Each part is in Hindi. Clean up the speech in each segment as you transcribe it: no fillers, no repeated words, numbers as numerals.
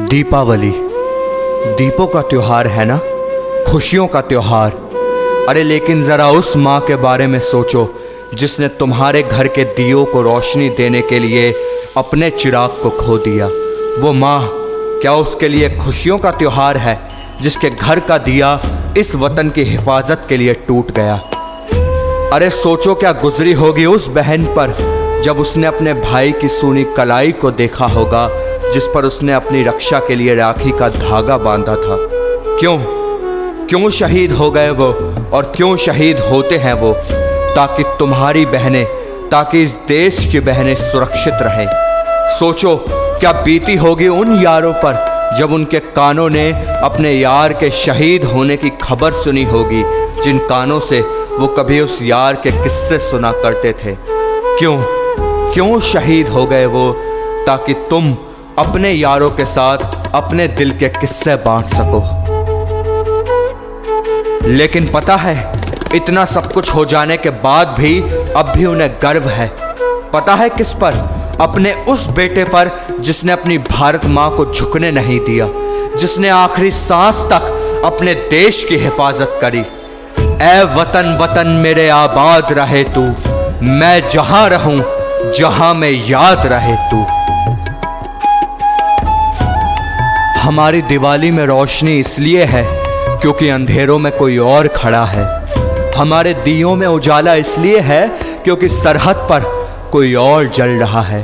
दीपावली दीपों का त्योहार है ना, खुशियों का त्योहार। अरे लेकिन ज़रा उस माँ के बारे में सोचो जिसने तुम्हारे घर के दियों को रोशनी देने के लिए अपने चिराग को खो दिया। वो माँ क्या उसके लिए खुशियों का त्योहार है जिसके घर का दिया इस वतन की हिफाजत के लिए टूट गया। अरे सोचो क्या गुजरी होगी उस बहन पर जब उसने अपने भाई की सूनी कलाई को देखा होगा जिस पर उसने अपनी रक्षा के लिए राखी का धागा बांधा था। क्यों शहीद हो गए वो, और क्यों शहीद होते हैं वो? ताकि तुम्हारी बहनें, ताकि इस देश की बहनें सुरक्षित रहें। सोचो क्या बीती होगी उन यारों पर जब उनके कानों ने अपने यार के शहीद होने की खबर सुनी होगी, जिन कानों से वो कभी उस यार के किस्से सुना करते थे। क्यों शहीद हो गए वो? ताकि तुम अपने यारों के साथ अपने दिल के किस्से बांट सको। लेकिन पता है, इतना सब कुछ हो जाने के बाद भी अब भी उन्हें गर्व है। पता है किस पर? अपने उस बेटे पर जिसने अपनी भारत माँ को झुकने नहीं दिया, जिसने आखिरी सांस तक अपने देश की हिफाजत करी। ऐ वतन वतन मेरे आबाद रहे तू, मैं जहां रहूं जहां में याद रहे तू। हमारी दिवाली में रोशनी इसलिए है क्योंकि अंधेरों में कोई और खड़ा है। हमारे दियों में उजाला इसलिए है क्योंकि सरहद पर कोई और जल रहा है।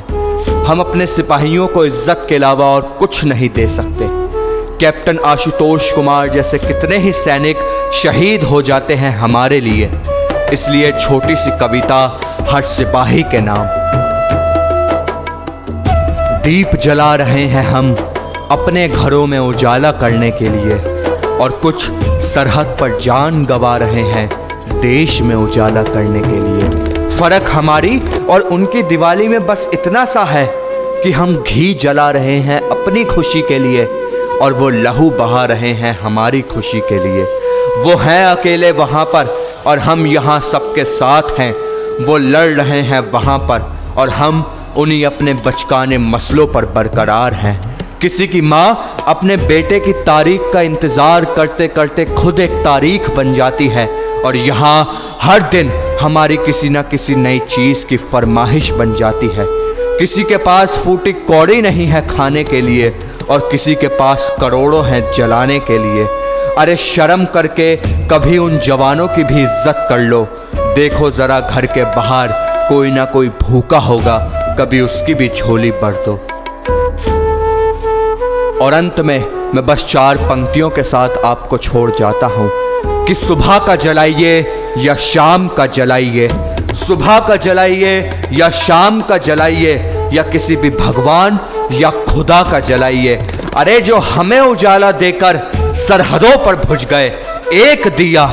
हम अपने सिपाहियों को इज्जत के अलावा और कुछ नहीं दे सकते। कैप्टन आशुतोष कुमार जैसे कितने ही सैनिक शहीद हो जाते हैं हमारे लिए। इसलिए छोटी सी कविता हर सिपाही के नाम। दीप जला रहे हैं हम अपने घरों में उजाला करने के लिए, और कुछ सरहद पर जान गंवा रहे हैं देश में उजाला करने के लिए। फर्क हमारी और उनकी दिवाली में बस इतना सा है कि हम घी जला रहे हैं अपनी खुशी के लिए और वो लहू बहा रहे हैं हमारी खुशी के लिए। वो हैं अकेले वहाँ पर और हम यहाँ सबके साथ हैं। वो लड़ रहे हैं वहाँ पर और हम उन्हीं अपने बचकाने मसलों पर बरकरार हैं। किसी की माँ अपने बेटे की तारीख का इंतज़ार करते करते खुद एक तारीख बन जाती है, और यहाँ हर दिन हमारी किसी न किसी नई चीज़ की फरमाइश बन जाती है। किसी के पास फूटी कौड़ी नहीं है खाने के लिए और किसी के पास करोड़ों हैं जलाने के लिए। अरे शर्म करके कभी उन जवानों की भी इज्जत कर लो। देखो ज़रा घर के बाहर कोई ना कोई भूखा होगा, कभी उसकी भी झोली भर दो। और अंत में मैं बस 4 पंक्तियों के साथ आपको छोड़ जाता हूँ कि सुबह का जलाइए या शाम का जलाइए, सुबह का जलाइए या शाम का जलाइए, या किसी भी भगवान या खुदा का जलाइए। अरे जो हमें उजाला देकर सरहदों पर बुझ गए, एक दिया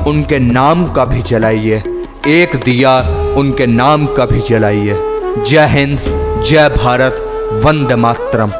उनके नाम का भी जलाइए, एक दिया उनके नाम का भी जलाइए। जय हिंद, जय भारत, वंदे मातरम।